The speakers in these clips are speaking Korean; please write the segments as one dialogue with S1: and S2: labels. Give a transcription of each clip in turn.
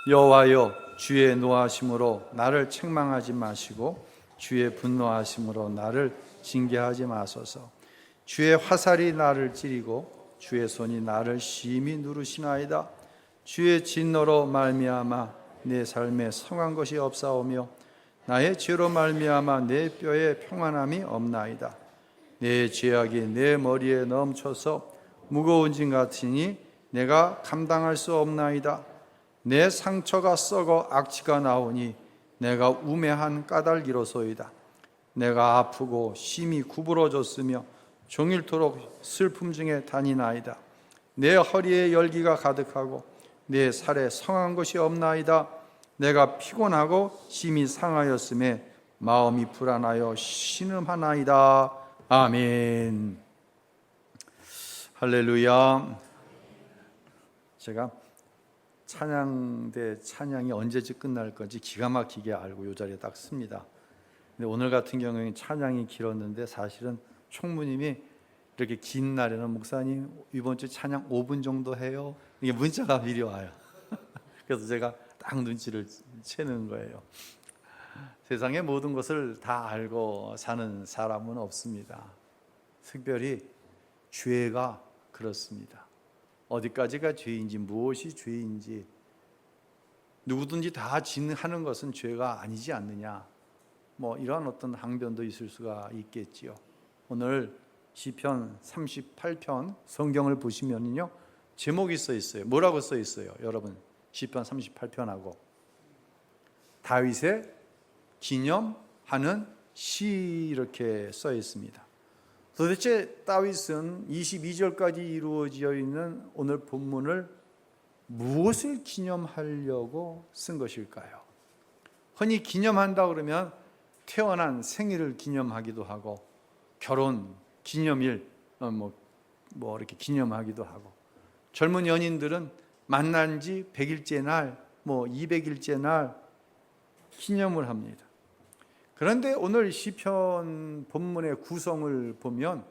S1: 여호와여, 주의 노하심으로 나를 책망하지 마시고 주의 분노하심으로 나를 징계하지 마소서. 주의 화살이 나를 찌르고 주의 손이 나를 심히 누르시나이다. 주의 진노로 말미암아 내 삶에 성한 것이 없사오며 나의 죄로 말미암아 내 뼈에 평안함이 없나이다. 내 죄악이 내 머리에 넘쳐서 무거운 짐 같으니 내가 감당할 수 없나이다. 내 상처가 썩어 악취가 나오니 내가 우매한 까닭이로소이다. 내가 아프고 심히 구부러졌으며 종일토록 슬픔 중에 다니나이다. 내 허리에 열기가 가득하고 내 살에 성한 것이 없나이다. 내가 피곤하고 심히 상하였음에 마음이 불안하여 신음하나이다. 아멘. 할렐루야. 제가 찬양대 찬양이 언제쯤 끝날 건지 기가 막히게 알고 이 자리에 딱 씁니다. 근데 오늘 같은 경우에는 찬양이 길었는데 사실은 총무님이 이렇게 긴 날에는 목사님 이번 주 찬양 5분 정도 해요. 이게 문자가 미리 와요. 그래서 제가 딱 눈치를 채는 거예요. 세상의 모든 것을 다 알고 사는 사람은 없습니다. 특별히 죄가 그렇습니다. 어디까지가 죄인지 무엇이 죄인지 누구든지 다 하는 것은 죄가 아니지 않느냐, 이러한 어떤 항변도 있을 수가 있겠지요. 오늘 시편 38편 성경을 보시면요 제목이 써 있어요. 뭐라고 써 있어요? 여러분 시편 38편하고 다윗의 기념하는 시 이렇게 써 있습니다. 도대체 다윗은 22절까지 이루어져 있는 오늘 본문을 무엇을 기념하려고 쓴 것일까요? 흔히 기념한다 그러면 태어난 생일을 기념하기도 하고 결혼 기념일 이렇게 기념하기도 하고, 젊은 연인들은 만난 지 100일째 날 200일째 날 기념을 합니다. 그런데 오늘 시편 본문의 구성을 보면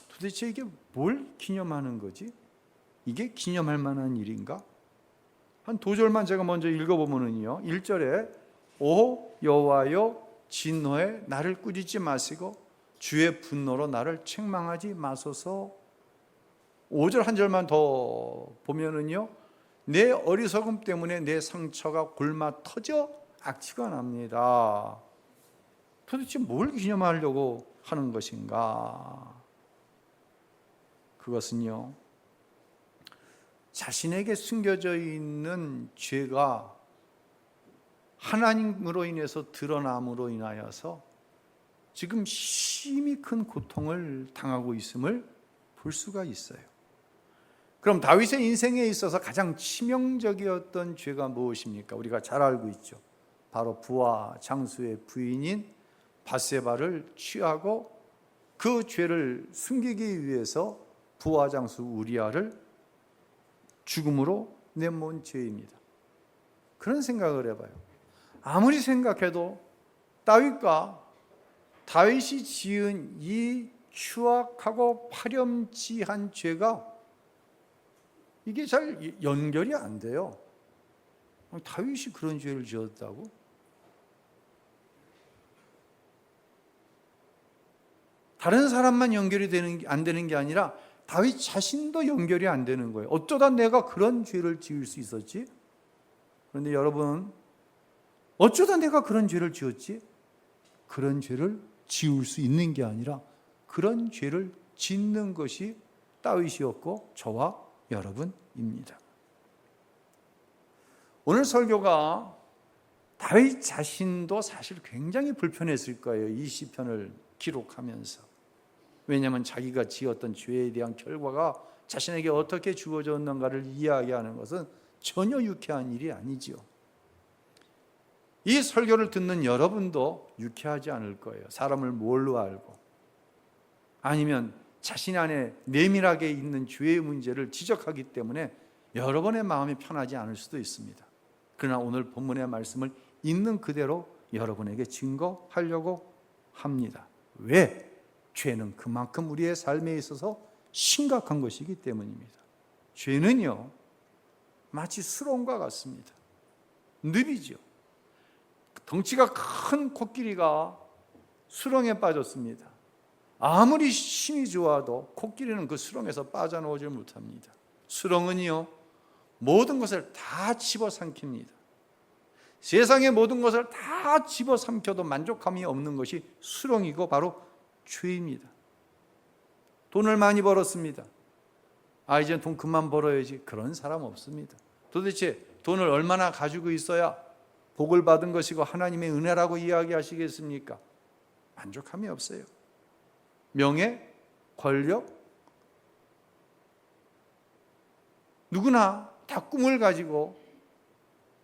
S1: 도대체 이게 뭘 기념하는 거지? 이게 기념할 만한 일인가? 한 두 절만 제가 먼저 읽어보면요 1절에 오 여호와여 진노에 나를 꾸짖지 마시고 주의 분노로 나를 책망하지 마소서. 5절 한 절만 더 보면은요 내 어리석음 때문에 내 상처가 골마 터져 악취가 납니다. 도대체 뭘 기념하려고 하는 것인가? 그것은요 자신에게 숨겨져 있는 죄가 하나님으로 인해서 드러남으로 인하여서 지금 심히 큰 고통을 당하고 있음을 볼 수가 있어요. 그럼 다윗의 인생에 있어서 가장 치명적이었던 죄가 무엇입니까? 우리가 잘 알고 있죠. 바로 부하 장수의 부인인 밧세바를 취하고 그 죄를 숨기기 위해서 부하 장수 우리아를 죽음으로 내몬 죄입니다. 그런 생각을 해봐요. 아무리 생각해도 다윗이 지은 이 추악하고 파렴치한 죄가 이게 잘 연결이 안 돼요. 다윗이 그런 죄를 지었다고? 다른 사람만 연결이 안 되는 게 아니라 다윗 자신도 연결이 안 되는 거예요. 어쩌다 내가 그런 죄를 지을 수 있었지? 그런데 여러분, 어쩌다 내가 그런 죄를 지었지? 그런 죄를 지을 수 있는 게 아니라 그런 죄를 짓는 것이 다윗이었고 저와 여러분입니다. 오늘 설교가 다윗 자신도 사실 굉장히 불편했을 거예요. 이 시편을 기록하면서. 왜냐하면 자기가 지었던 죄에 대한 결과가 자신에게 어떻게 주어졌는가를 이야기하는 것은 전혀 유쾌한 일이 아니지요. 이 설교를 듣는 여러분도 유쾌하지 않을 거예요. 사람을 뭘로 알고, 아니면 자신 안에 내밀하게 있는 죄의 문제를 지적하기 때문에 여러분의 마음이 편하지 않을 수도 있습니다. 그러나 오늘 본문의 말씀을 있는 그대로 여러분에게 증거하려고 합니다. 왜? 죄는 그만큼 우리의 삶에 있어서 심각한 것이기 때문입니다. 죄는요 마치 수렁과 같습니다. 늪이죠. 덩치가 큰 코끼리가 수렁에 빠졌습니다. 아무리 힘이 좋아도 코끼리는 그 수렁에서 빠져나오질 못합니다. 수렁은요, 모든 것을 다 집어삼킵니다. 세상의 모든 것을 다 집어삼켜도 만족함이 없는 것이 수렁이고 바로 죄입니다. 돈을 많이 벌었습니다. 이제 돈 그만 벌어야지. 그런 사람 없습니다. 도대체 돈을 얼마나 가지고 있어야 복을 받은 것이고 하나님의 은혜라고 이야기하시겠습니까? 만족함이 없어요. 명예, 권력, 누구나 다 꿈을 가지고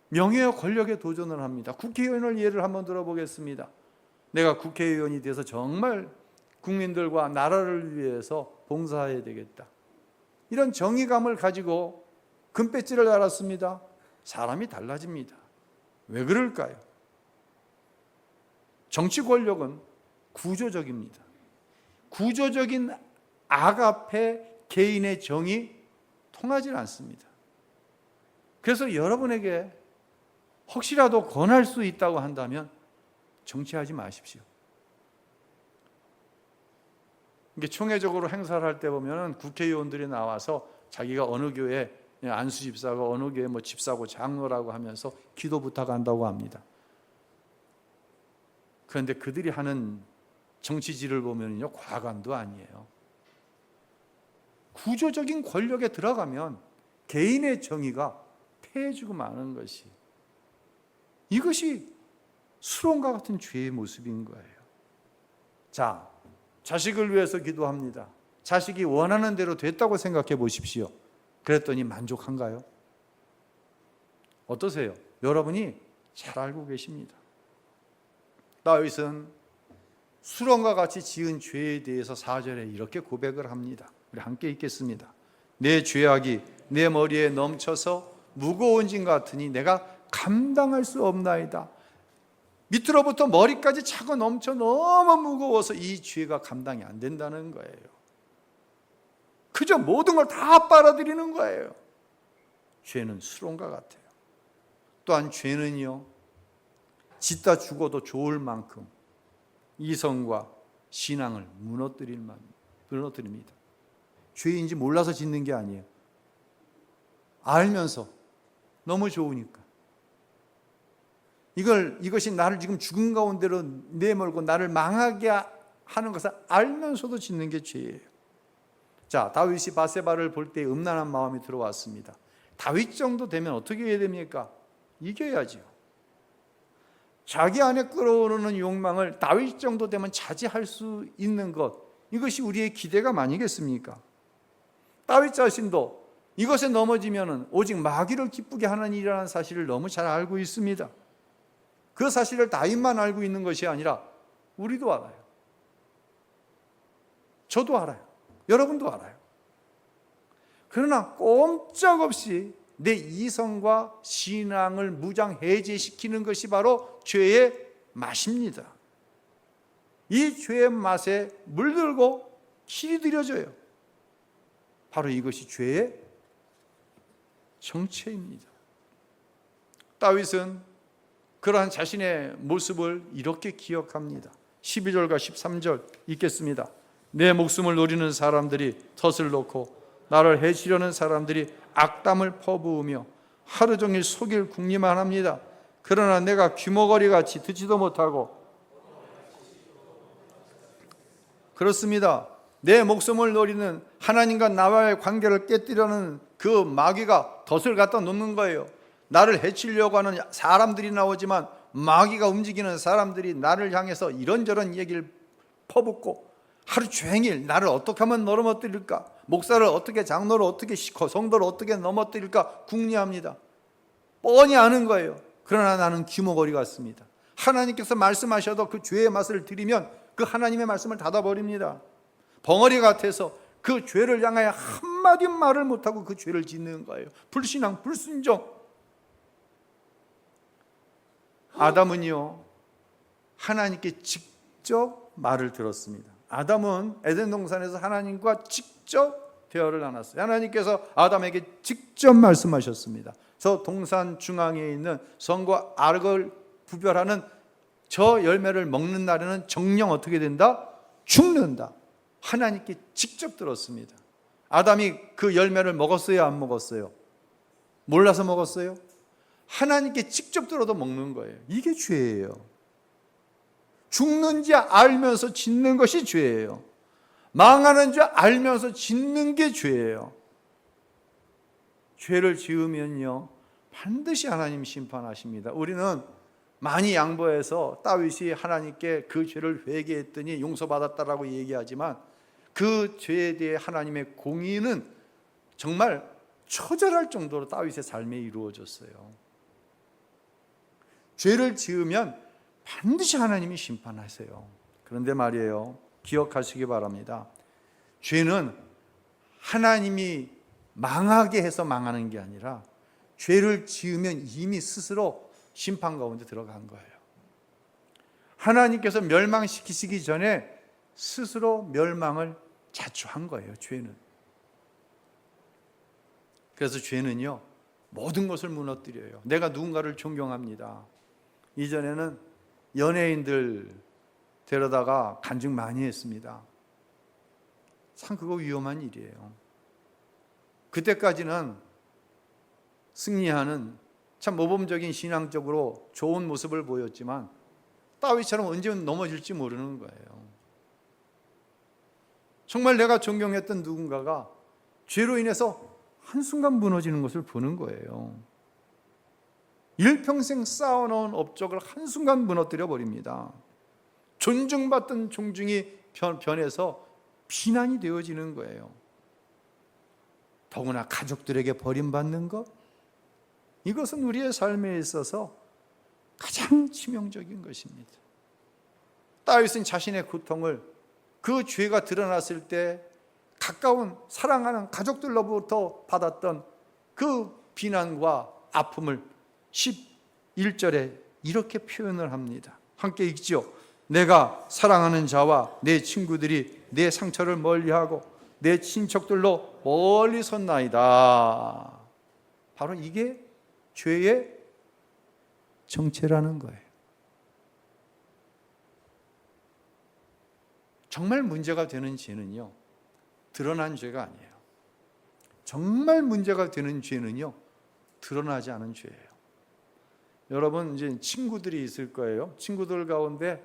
S1: 명예와 권력에 도전을 합니다. 국회의원을 예를 한번 들어보겠습니다. 내가 국회의원이 돼서 정말 국민들과 나라를 위해서 봉사해야 되겠다. 이런 정의감을 가지고 금배지를 달았습니다. 사람이 달라집니다. 왜 그럴까요? 정치 권력은 구조적입니다. 구조적인 악 앞에 개인의 정이 통하지 않습니다. 그래서 여러분에게 혹시라도 권할 수 있다고 한다면 정치하지 마십시오. 이게 총회적으로 행사를 할 때 보면 국회의원들이 나와서 자기가 어느 교회 안수 집사고 어느 교회 뭐 집사고 장로라고 하면서 기도 부탁한다고 합니다. 그런데 그들이 하는 정치질을 보면요, 과감도 아니에요. 구조적인 권력에 들어가면 개인의 정의가 패해지고 마는 것이, 이것이 수렁과 같은 죄의 모습인 거예요. 자, 자식을 위해서 기도합니다. 자식이 원하는 대로 됐다고 생각해 보십시오. 그랬더니 만족한가요? 어떠세요? 여러분이 잘 알고 계십니다. 다윗은 수렁과 같이 지은 죄에 대해서 4절에 이렇게 고백을 합니다. 우리 함께 읽겠습니다. 내 죄악이 내 머리에 넘쳐서 무거운 짐 같으니 내가 감당할 수 없나이다. 밑으로부터 머리까지 차고 넘쳐 너무 무거워서 이 죄가 감당이 안 된다는 거예요. 그저 모든 걸 다 빨아들이는 거예요. 죄는 수렁과 같아요. 또한 죄는요, 짓다 죽어도 좋을 만큼 이성과 신앙을 무너뜨립니다. 죄인지 몰라서 짓는 게 아니에요. 알면서 너무 좋으니까. 이것이 나를 지금 죽음 가운데로 내몰고 나를 망하게 하는 것을 알면서도 짓는 게 죄예요. 자, 다윗이 바세바를 볼 때 음란한 마음이 들어왔습니다. 다윗 정도 되면 어떻게 해야 됩니까? 이겨야죠. 자기 안에 끌어오르는 욕망을 다윗 정도 되면 자제할 수 있는 것, 이것이 우리의 기대감 아니겠습니까? 다윗 자신도 이것에 넘어지면 오직 마귀를 기쁘게 하는 일이라는 사실을 너무 잘 알고 있습니다. 그 사실을 다윗만 알고 있는 것이 아니라 우리도 알아요. 저도 알아요. 여러분도 알아요. 그러나 꼼짝없이 내 이성과 신앙을 무장해제시키는 것이 바로 죄의 맛입니다. 이 죄의 맛에 물들고 길들여져요. 바로 이것이 죄의 정체입니다. 다윗은 그러한 자신의 모습을 이렇게 기억합니다. 12절과 13절 읽겠습니다. 내 목숨을 노리는 사람들이 덫을 놓고 나를 해치려는 사람들이 악담을 퍼부으며 하루 종일 속일 궁리만 합니다. 그러나 내가 귀머거리같이 듣지도 못하고, 그렇습니다. 내 목숨을 노리는, 하나님과 나와의 관계를 깨뜨리려는 그 마귀가 덫을 갖다 놓는 거예요. 나를 해치려고 하는 사람들이 나오지만 마귀가 움직이는 사람들이 나를 향해서 이런저런 얘기를 퍼붓고 하루 종일 나를 어떻게 하면 넘어뜨릴까, 목사를 어떻게, 장로를 어떻게, 성도를 어떻게 넘어뜨릴까 궁리합니다. 뻔히 아는 거예요. 그러나 나는 귀머거리 같습니다. 하나님께서 말씀하셔도 그 죄의 맛을 들이면 그 하나님의 말씀을 닫아버립니다. 벙어리 같아서 그 죄를 향하여 한마디 말을 못하고 그 죄를 짓는 거예요. 불신앙, 불순종. 아담은요, 하나님께 직접 말을 들었습니다. 아담은 에덴 동산에서 하나님과 직접 대화를 나눴어요. 하나님께서 아담에게 직접 말씀하셨습니다. 저 동산 중앙에 있는 선과 악을 구별하는 저 열매를 먹는 날에는 정령 어떻게 된다? 죽는다. 하나님께 직접 들었습니다. 아담이 그 열매를 먹었어요? 안 먹었어요? 몰라서 먹었어요? 하나님께 직접 들어도 먹는 거예요. 이게 죄예요. 죽는지 알면서 짓는 것이 죄예요. 망하는 줄 알면서 짓는 게 죄예요. 죄를 지으면요 반드시 하나님 심판하십니다. 우리는 많이 양보해서 다윗이 하나님께 그 죄를 회개했더니 용서받았다라고 얘기하지만 그 죄에 대해 하나님의 공의는 정말 처절할 정도로 다윗의 삶에 이루어졌어요. 죄를 지으면 반드시 하나님이 심판하세요. 그런데 말이에요, 기억하시기 바랍니다. 죄는 하나님이 망하게 해서 망하는 게 아니라 죄를 지으면 이미 스스로 심판 가운데 들어간 거예요. 하나님께서 멸망시키시기 전에 스스로 멸망을 자초한 거예요, 죄는. 그래서 죄는요 모든 것을 무너뜨려요. 내가 누군가를 존경합니다. 이전에는 연예인들 데려다가 간증 많이 했습니다. 참 그거 위험한 일이에요. 그때까지는 승리하는 참 모범적인 신앙적으로 좋은 모습을 보였지만 다윗처럼 언제 넘어질지 모르는 거예요. 정말 내가 존경했던 누군가가 죄로 인해서 한순간 무너지는 것을 보는 거예요. 일평생 쌓아놓은 업적을 한순간 무너뜨려 버립니다. 존중받던 존중이 변해서 비난이 되어지는 거예요. 더구나 가족들에게 버림받는 것, 이것은 우리의 삶에 있어서 가장 치명적인 것입니다. 다윗은 자신의 고통을 그 죄가 드러났을 때 가까운 사랑하는 가족들로부터 받았던 그 비난과 아픔을 11절에 이렇게 표현을 합니다. 함께 읽죠. 내가 사랑하는 자와 내 친구들이 내 상처를 멀리하고 내 친척들로 멀리 섰나이다. 바로 이게 죄의 정체라는 거예요. 정말 문제가 되는 죄는요 드러난 죄가 아니에요. 정말 문제가 되는 죄는요 드러나지 않은 죄예요. 여러분 이제 친구들이 있을 거예요. 친구들 가운데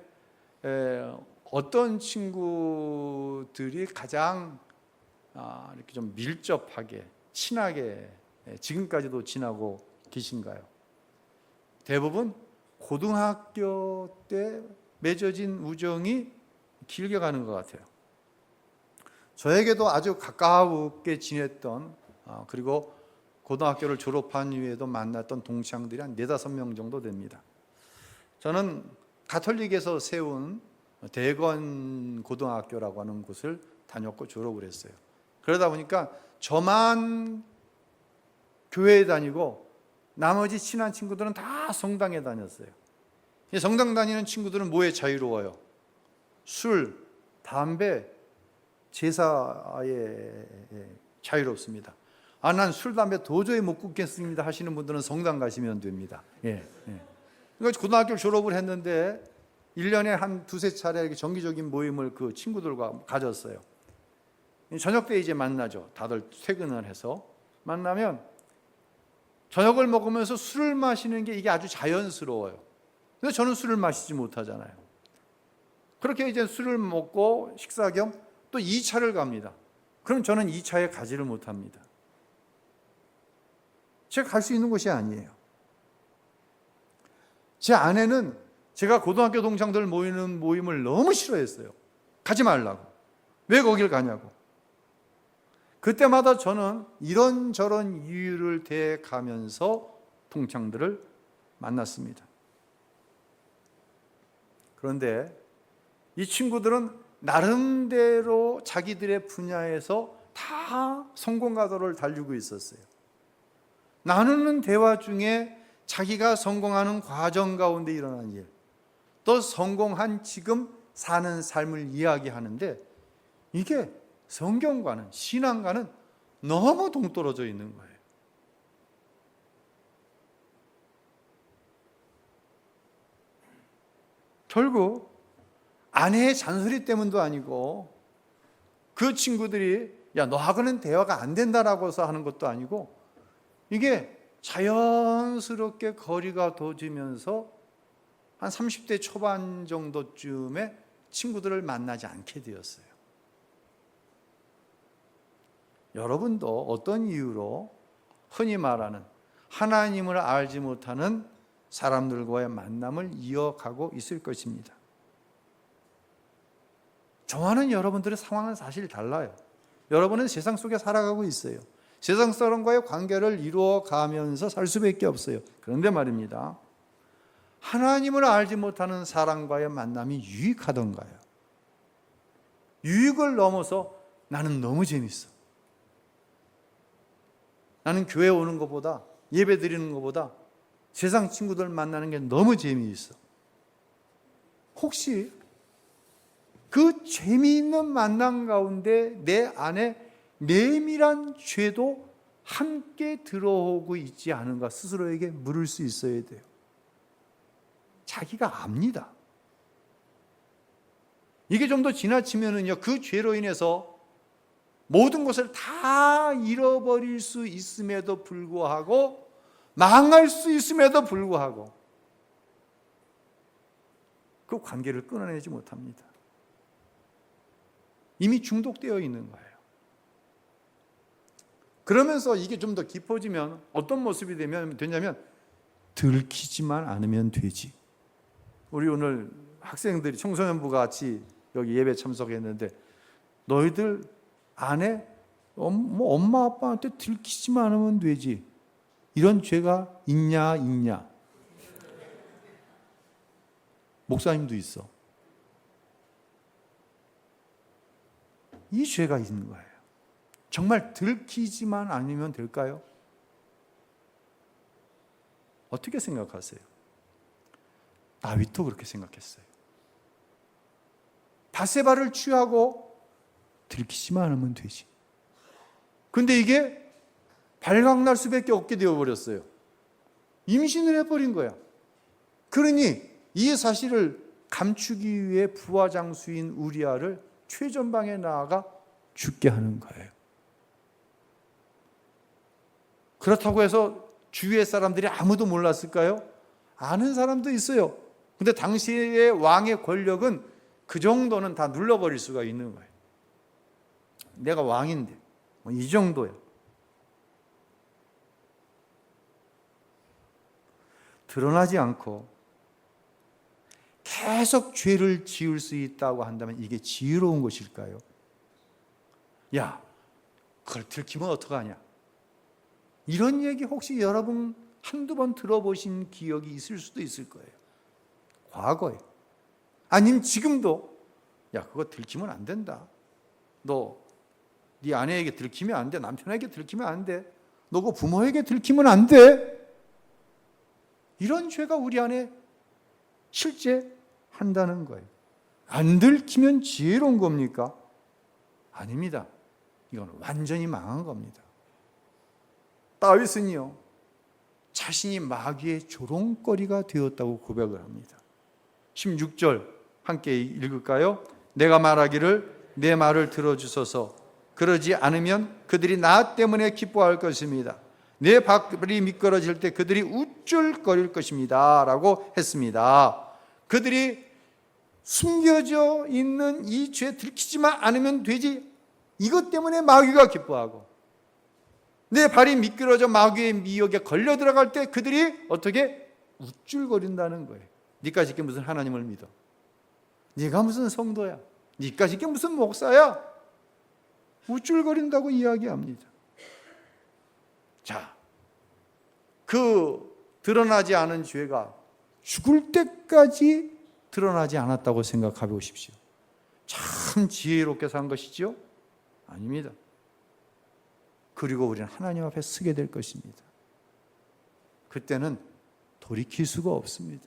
S1: 어떤 친구들이 가장 이렇게 좀 밀접하게 친하게 지금까지도 지나고 계신가요? 대부분 고등학교 때 맺어진 우정이 길게 가는 것 같아요. 저에게도 아주 가깝게 지냈던 그리고 고등학교를 졸업한 이후에도 만났던 동창들이 한 4-5명 정도 됩니다. 저는 가톨릭에서 세운 대건 고등학교라고 하는 곳을 다녔고 졸업을 했어요. 그러다 보니까 저만 교회에 다니고 나머지 친한 친구들은 다 성당에 다녔어요. 성당 다니는 친구들은 뭐에 자유로워요? 술, 담배, 제사에 자유롭습니다. 난 술, 담배 도저히 못 끊겠습니다 하시는 분들은 성당 가시면 됩니다. 그러니까 고등학교 졸업을 했는데 1년에 한 2-3차례 이렇게 정기적인 모임을 그 친구들과 가졌어요. 저녁 때 이제 만나죠. 다들 퇴근을 해서 만나면 저녁을 먹으면서 술을 마시는 게 이게 아주 자연스러워요. 근데 저는 술을 마시지 못하잖아요. 그렇게 이제 술을 먹고 식사 겸 또 2차를 갑니다. 그럼 저는 2차에 가지를 못합니다. 제가 갈 수 있는 곳이 아니에요. 제 아내는 제가 고등학교 동창들 모이는 모임을 너무 싫어했어요. 가지 말라고. 왜 거길 가냐고. 그때마다 저는 이런저런 이유를 대가면서 동창들을 만났습니다. 그런데 이 친구들은 나름대로 자기들의 분야에서 다 성공가도를 달리고 있었어요. 나누는 대화 중에 자기가 성공하는 과정 가운데 일어난 일, 또 성공한 지금 사는 삶을 이야기하는데 이게 성경과는 신앙과는 너무 동떨어져 있는 거예요. 결국 아내의 잔소리 때문도 아니고 그 친구들이 야 너하고는 대화가 안 된다라고 해서 하는 것도 아니고 이게 자연스럽게 거리가 둬지면서 한 30대 초반 정도쯤에 친구들을 만나지 않게 되었어요. 여러분도 어떤 이유로 흔히 말하는 하나님을 알지 못하는 사람들과의 만남을 이어가고 있을 것입니다. 저와는 여러분들의 상황은 사실 달라요. 여러분은 세상 속에 살아가고 있어요. 세상 사람과의 관계를 이루어가면서 살 수밖에 없어요. 그런데 말입니다, 하나님을 알지 못하는 사람과의 만남이 유익하던가요? 유익을 넘어서 나는 너무 재밌어. 나는 교회 오는 것보다, 예배 드리는 것보다 세상 친구들 만나는 게 너무 재미있어. 혹시 그 재미있는 만남 가운데 내 안에 내밀한 죄도 함께 들어오고 있지 않은가 스스로에게 물을 수 있어야 돼요. 자기가 압니다. 이게 좀 더 지나치면은요, 그 죄로 인해서 모든 것을 다 잃어버릴 수 있음에도 불구하고, 망할 수 있음에도 불구하고 그 관계를 끊어내지 못합니다. 이미 중독되어 있는 거예요. 그러면서 이게 좀 더 깊어지면 어떤 모습이 되냐면 들키지만 않으면 되지. 우리 오늘 학생들이 청소년부 같이 여기 예배 참석했는데 너희들 안에 엄마 아빠한테 들키지만 않으면 되지, 이런 죄가 있냐? 목사님도 있어. 이 죄가 있는 거예요. 정말 들키지만 않으면 될까요? 어떻게 생각하세요? 다윗도 그렇게 생각했어요. 바세바를 취하고 들키지만 않으면 되지. 근데 이게 발각날 수밖에 없게 되어버렸어요. 임신을 해버린 거야. 그러니 이 사실을 감추기 위해 부하장수인 우리아를 최전방에 나아가 죽게 하는 거예요. 그렇다고 해서 주위의 사람들이 아무도 몰랐을까요? 아는 사람도 있어요. 근데 당시의 왕의 권력은 그 정도는 다 눌러버릴 수가 있는 거예요. 내가 왕인데 이 정도야. 드러나지 않고 계속 죄를 지을 수 있다고 한다면 이게 지혜로운 것일까요? 야, 그걸 들키면 어떡하냐? 이런 얘기 혹시 여러분 한두 번 들어보신 기억이 있을 수도 있을 거예요. 과거에. 아니면 지금도 야, 그거 들키면 안 된다. 너 네 아내에게 들키면 안 돼. 남편에게 들키면 안 돼. 너 그 부모에게 들키면 안 돼. 이런 죄가 우리 안에 실제 한다는 거예요. 안 들키면 지혜로운 겁니까? 아닙니다. 이건 완전히 망한 겁니다. 다윗은요, 자신이 마귀의 조롱거리가 되었다고 고백을 합니다. 16절 함께 읽을까요? 내가 말하기를 내 말을 들어주소서. 그러지 않으면 그들이 나 때문에 기뻐할 것입니다. 내 발이 미끄러질 때 그들이 우쭐거릴 것입니다 라고 했습니다. 그들이 숨겨져 있는 이 죄 들키지만 않으면 되지, 이것 때문에 마귀가 기뻐하고, 내 발이 미끄러져 마귀의 미혹에 걸려 들어갈 때 그들이 어떻게 우쭐거린다는 거예요. 니까지 게 무슨 하나님을 믿어? 네가 무슨 성도야? 니까지 게 무슨 목사야? 우쭐거린다고 이야기합니다. 자, 그 드러나지 않은 죄가 죽을 때까지 드러나지 않았다고 생각해 보십시오. 참 지혜롭게 산 것이죠? 아닙니다. 그리고 우리는 하나님 앞에 서게 될 것입니다. 그때는 돌이킬 수가 없습니다.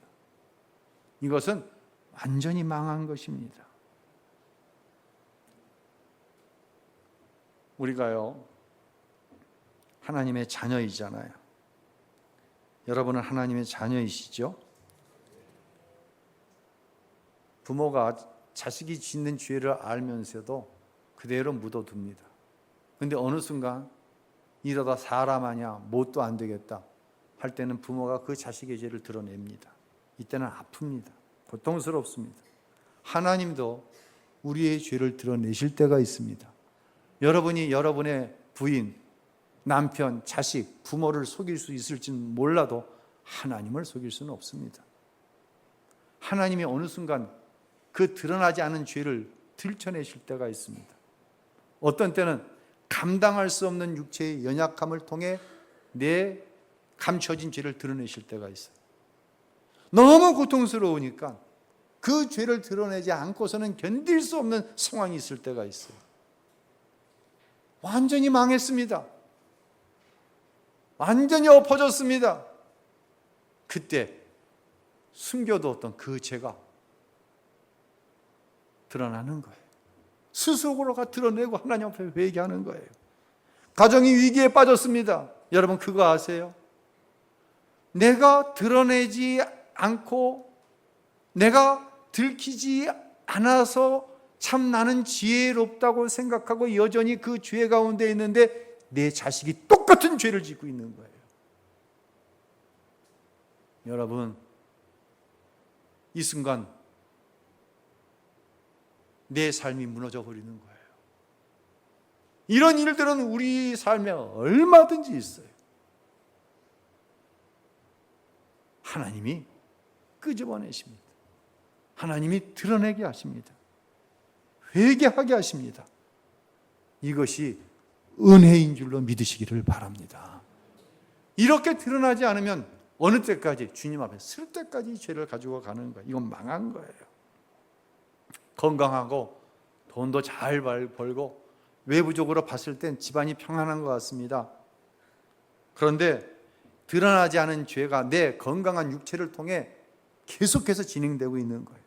S1: 이것은 완전히 망한 것입니다. 우리가요, 하나님의 자녀이잖아요. 여러분은 하나님의 자녀이시죠? 부모가 자식이 짓는 죄를 알면서도 그대로 묻어둡니다. 그런데 어느 순간 이러다 사람 아니야, 뭣도 안 되겠다 할 때는 부모가 그 자식의 죄를 드러냅니다. 이때는 아픕니다. 고통스럽습니다. 하나님도 우리의 죄를 드러내실 때가 있습니다. 여러분이 여러분의 부인, 남편, 자식, 부모를 속일 수 있을지는 몰라도 하나님을 속일 수는 없습니다. 하나님이 어느 순간 그 드러나지 않은 죄를 들춰내실 때가 있습니다. 어떤 때는 감당할 수 없는 육체의 연약함을 통해 내 감춰진 죄를 드러내실 때가 있어요. 너무 고통스러우니까 그 죄를 드러내지 않고서는 견딜 수 없는 상황이 있을 때가 있어요. 완전히 망했습니다. 완전히 엎어졌습니다. 그때 숨겨두었던 그 죄가 드러나는 거예요. 스스로가 드러내고 하나님 앞에 회개하는 거예요. 가정이 위기에 빠졌습니다. 여러분 그거 아세요? 내가 드러내지 않고 내가 들키지 않아서 참 나는 지혜롭다고 생각하고 여전히 그 죄 가운데 있는데 내 자식이 똑같은 죄를 짓고 있는 거예요. 여러분 이 순간 내 삶이 무너져 버리는 거예요. 이런 일들은 우리 삶에 얼마든지 있어요. 하나님이 끄집어내십니다. 하나님이 드러내게 하십니다. 회개하게 하십니다. 이것이 은혜인 줄로 믿으시기를 바랍니다. 이렇게 드러나지 않으면 어느 때까지 주님 앞에 쓸 때까지 죄를 가지고 가는 거예요. 이건 망한 거예요. 건강하고 돈도 잘 벌고 외부적으로 봤을 땐 집안이 평안한 것 같습니다. 그런데 드러나지 않은 죄가 내 건강한 육체를 통해 계속해서 진행되고 있는 거예요.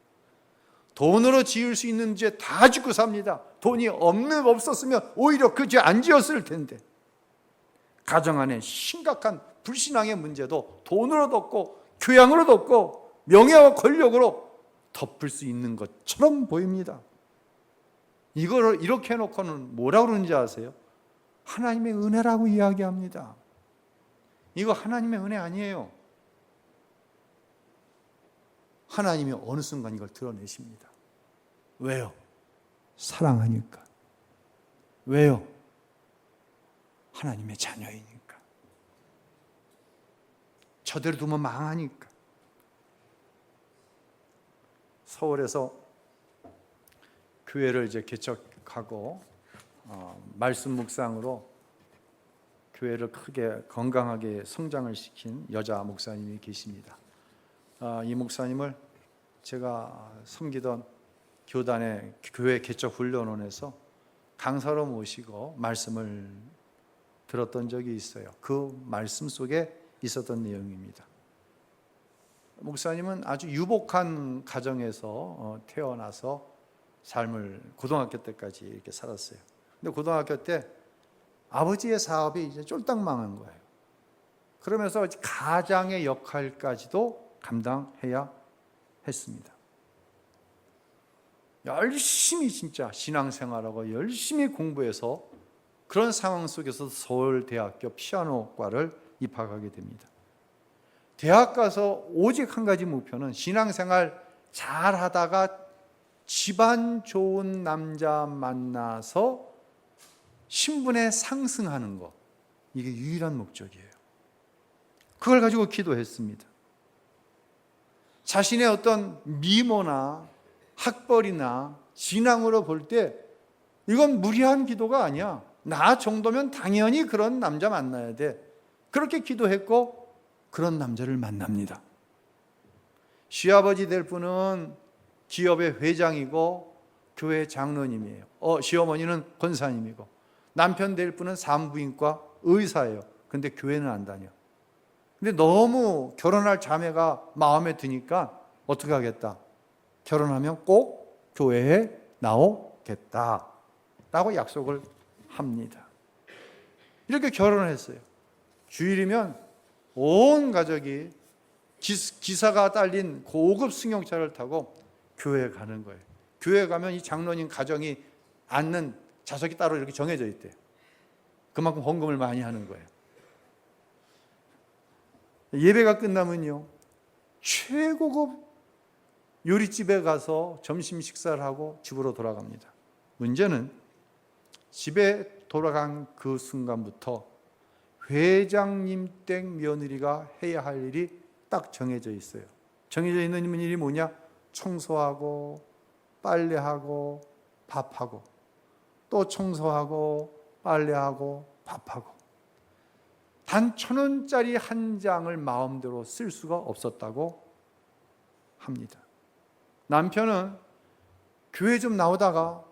S1: 돈으로 지을 수 있는 죄 다 짓고 삽니다. 돈이 없었으면 오히려 그 죄 안 지었을 텐데. 가정 안에 심각한 불신앙의 문제도 돈으로 덮고 교양으로 덮고 명예와 권력으로 덮을 수 있는 것처럼 보입니다. 이거를 이렇게 해놓고는 뭐라고 그러는지 아세요? 하나님의 은혜라고 이야기합니다. 이거 하나님의 은혜 아니에요. 하나님이 어느 순간 이걸 드러내십니다. 왜요? 사랑하니까. 왜요? 하나님의 자녀이니까. 저대로 두면 망하니까. 서울에서 교회를 이제 개척하고 말씀 묵상으로 교회를 크게 건강하게 성장을 시킨 여자 목사님이 계십니다. 이 목사님을 제가 섬기던 교단의 교회 개척 훈련원에서 강사로 모시고 말씀을 들었던 적이 있어요. 그 말씀 속에 있었던 내용입니다. 목사님은 아주 유복한 가정에서 태어나서 삶을 고등학교 때까지 이렇게 살았어요. 근데 고등학교 때 아버지의 사업이 이제 쫄딱 망한 거예요. 그러면서 가장의 역할까지도 감당해야 했습니다. 열심히 진짜 신앙생활하고 열심히 공부해서 그런 상황 속에서 서울대학교 피아노과를 입학하게 됩니다. 대학 가서 오직 한 가지 목표는 신앙생활 잘 하다가 집안 좋은 남자 만나서 신분에 상승하는 것, 이게 유일한 목적이에요. 그걸 가지고 기도했습니다. 자신의 어떤 미모나 학벌이나 진앙으로 볼 때 이건 무리한 기도가 아니야. 나 정도면 당연히 그런 남자 만나야 돼. 그렇게 기도했고 그런 남자를 만납니다. 시아버지 될 분은 기업의 회장이고 교회 장로님이에요. 시어머니는 권사님이고 남편 될 분은 산부인과 의사예요. 근데 교회는 안 다녀. 근데 너무 결혼할 자매가 마음에 드니까 어떻게 하겠다? 결혼하면 꼭 교회에 나오겠다 라고 약속을 합니다. 이렇게 결혼을 했어요. 주일이면 온 가족이 기사가 딸린 고급 승용차를 타고 교회 가는 거예요. 교회 가면 이 장로님 가정이 앉는 좌석이 따로 이렇게 정해져 있대요. 그만큼 헌금을 많이 하는 거예요. 예배가 끝나면요, 최고급 요리집에 가서 점심 식사를 하고 집으로 돌아갑니다. 문제는 집에 돌아간 그 순간부터 회장님 댁 며느리가 해야 할 일이 딱 정해져 있어요. 정해져 있는 일이 뭐냐? 청소하고 빨래하고 밥하고, 또 청소하고 빨래하고 밥하고. 단 1,000원짜리 한 장을 마음대로 쓸 수가 없었다고 합니다. 남편은 교회 좀 나오다가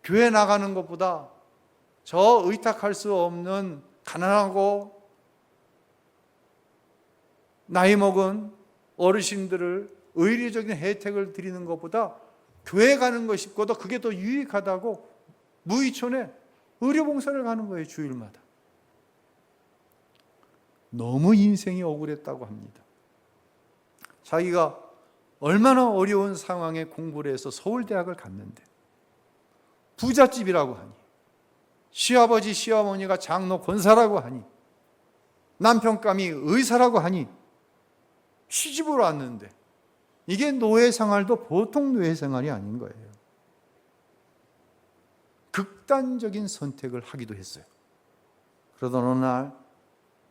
S1: 교회 나가는 것보다 저 의탁할 수 없는 가난하고 나이 먹은 어르신들을 의례적인 혜택을 드리는 것보다 교회 가는 것이 싶고, 또 그게 더 유익하다고 무의촌에 의료봉사를 가는 거예요, 주일마다. 너무 인생이 억울했다고 합니다. 자기가 얼마나 어려운 상황에 공부를 해서 서울대학을 갔는데 부잣집이라고 하니, 시아버지 시어머니가 장로 권사라고 하니, 남편감이 의사라고 하니 시집으로 왔는데 이게 노예 생활도 보통 노예 생활이 아닌 거예요. 극단적인 선택을 하기도 했어요. 그러던 어느 날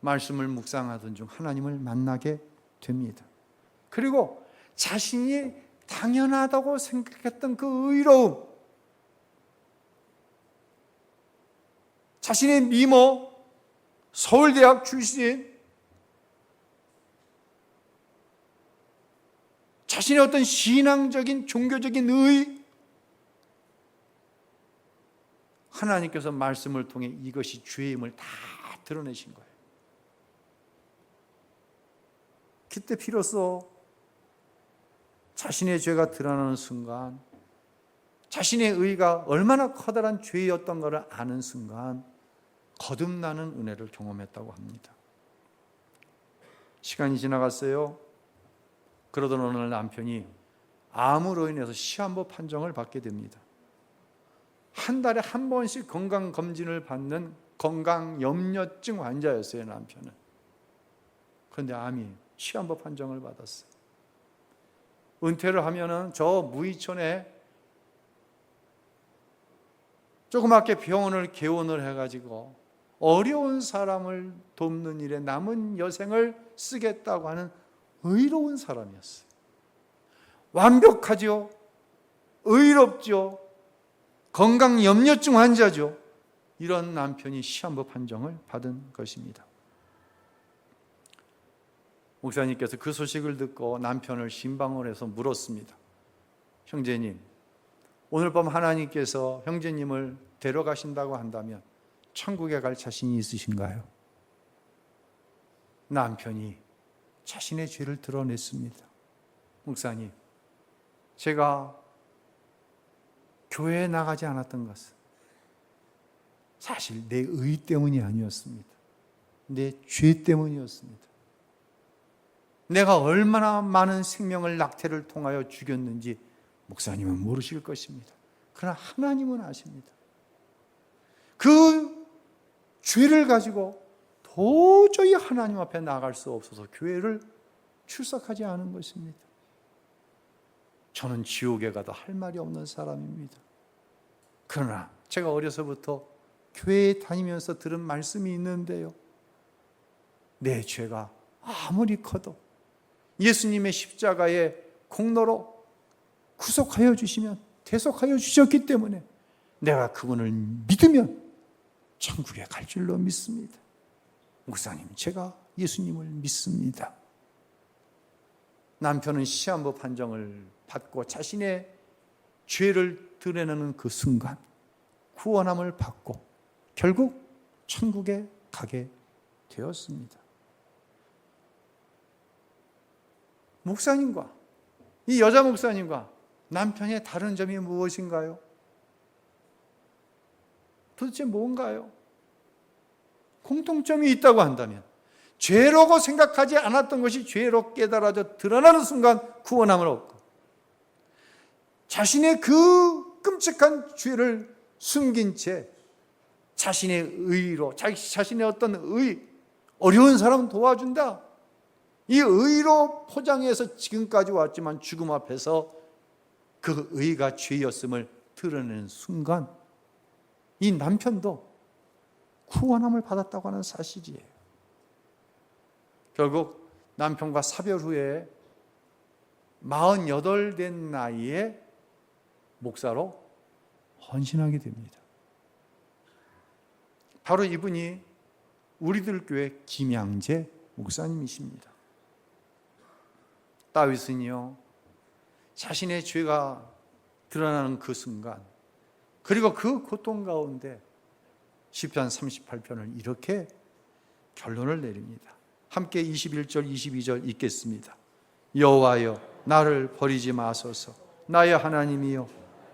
S1: 말씀을 묵상하던 중 하나님을 만나게 됩니다. 그리고 자신이 당연하다고 생각했던 그 의로움, 자신의 미모, 서울대학 출신, 자신의 어떤 신앙적인 종교적인 의, 하나님께서 말씀을 통해 이것이 죄임을 다 드러내신 거예요. 그때 비로소 자신의 죄가 드러나는 순간, 자신의 의가 얼마나 커다란 죄였던 것을 아는 순간 거듭나는 은혜를 경험했다고 합니다. 시간이 지나갔어요. 그러던 어느 날 남편이 암으로 인해서 시한부 판정을 받게 됩니다. 한 달에 한 번씩 건강검진을 받는 건강염려증 환자였어요, 남편은. 그런데 암이 시한부 판정을 받았어요. 은퇴를 하면은 저 무의촌에 조그맣게 병원을 개원을 해가지고 어려운 사람을 돕는 일에 남은 여생을 쓰겠다고 하는 의로운 사람이었어요. 완벽하죠. 의롭죠. 건강염려증 환자죠. 이런 남편이 시한부 판정을 받은 것입니다. 목사님께서 그 소식을 듣고 남편을 신방을 해서 물었습니다. 형제님, 오늘 밤 하나님께서 형제님을 데려가신다고 한다면 천국에 갈 자신이 있으신가요? 남편이 자신의 죄를 드러냈습니다. 목사님, 제가 교회에 나가지 않았던 것은 사실 내 의 때문이 아니었습니다. 내 죄 때문이었습니다. 내가 얼마나 많은 생명을 낙태를 통하여 죽였는지 목사님은 모르실 것입니다. 그러나 하나님은 아십니다. 그 죄를 가지고 도저히 하나님 앞에 나갈 수 없어서 교회를 출석하지 않은 것입니다. 저는 지옥에 가도 할 말이 없는 사람입니다. 그러나 제가 어려서부터 교회에 다니면서 들은 말씀이 있는데요, 내 죄가 아무리 커도 예수님의 십자가의 공로로 구속하여 주시면, 대속하여 주셨기 때문에 내가 그분을 믿으면 천국에 갈 줄로 믿습니다. 목사님, 제가 예수님을 믿습니다. 남편은 시한부 판정을 받고 자신의 죄를 드러내는 그 순간 구원함을 받고 결국 천국에 가게 되었습니다. 목사님과, 이 여자 목사님과 남편의 다른 점이 무엇인가요? 도대체 뭔가요? 공통점이 있다고 한다면 죄라고 생각하지 않았던 것이 죄로 깨달아져 드러나는 순간 구원함을 얻고, 자신의 그 끔찍한 죄를 숨긴 채 자신의 의로, 자신의 어떤 어려운 사람 도와준다. 이 의로 포장해서 지금까지 왔지만 죽음 앞에서 그 의가 죄였음을 드러내는 순간 이 남편도 구원함을 받았다고 하는 사실이에요. 결국 남편과 사별 후에 48 된 나이에 목사로 헌신하게 됩니다. 바로 이분이 우리들 교회 김양재 목사님이십니다. 다윗은요, 자신의 죄가 드러나는 그 순간, 그리고 그 고통 가운데 시편 38편을 이렇게 결론을 내립니다. 함께 21절 22절 읽겠습니다. 여호와여 나를 버리지 마소서. 나의 하나님이여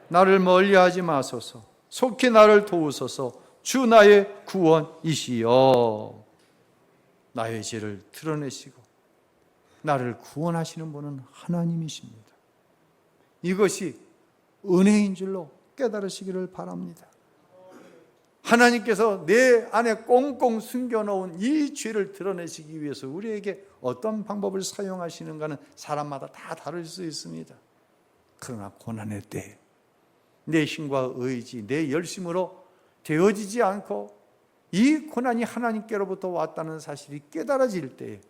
S1: 나를 멀리하지 마소서. 속히 나를 도우소서. 주 나의 구원이시여. 나의 죄를 드러내시고 나를 구원하시는 분은 하나님이십니다. 이것이 은혜인 줄로 깨달으시기를 바랍니다. 하나님께서 내 안에 꽁꽁 숨겨놓은 이 죄를 드러내시기 위해서 우리에게 어떤 방법을 사용하시는가는 사람마다 다 다를 수 있습니다. 그러나 고난의 때에 내 힘과 의지, 내 열심으로 되어지지 않고 이 고난이 하나님께로부터 왔다는 사실이 깨달아질 때에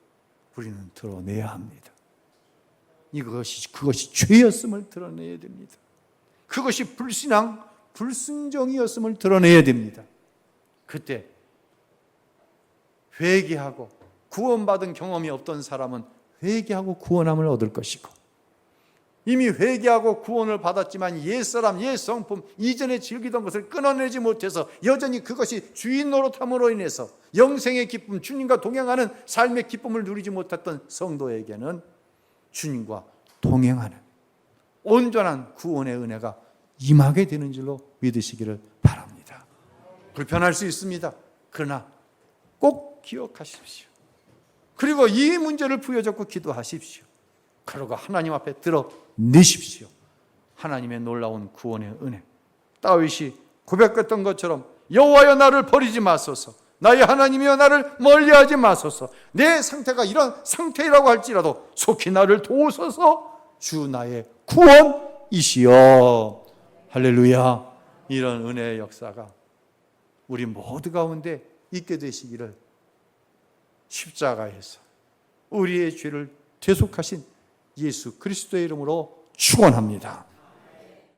S1: 우리는 드러내야 합니다. 그것이 죄였음을 드러내야 됩니다. 그것이 불신앙, 불순종이었음을 드러내야 됩니다. 그때 회개하고 구원받은 경험이 없던 사람은 회개하고 구원함을 얻을 것이고, 이미 회개하고 구원을 받았지만 옛사람, 옛성품, 이전에 즐기던 것을 끊어내지 못해서 여전히 그것이 주인 노릇함으로 인해서 영생의 기쁨, 주님과 동행하는 삶의 기쁨을 누리지 못했던 성도에게는 주님과 동행하는 온전한 구원의 은혜가 임하게 되는 줄로 믿으시기를 바랍니다. 불편할 수 있습니다. 그러나 꼭 기억하십시오. 그리고 이 문제를 부여잡고 기도하십시오. 그러고 하나님 앞에 드러내십시오. 하나님의 놀라운 구원의 은혜. 다윗이 고백했던 것처럼 여호와여 나를 버리지 마소서. 나의 하나님이여 나를 멀리하지 마소서. 내 상태가 이런 상태라고 할지라도 속히 나를 도우소서. 주 나의 구원이시여. 할렐루야. 이런 은혜의 역사가 우리 모두 가운데 있게 되시기를 십자가에서 우리의 죄를 대속하신 예수 그리스도의 이름으로 축원합니다.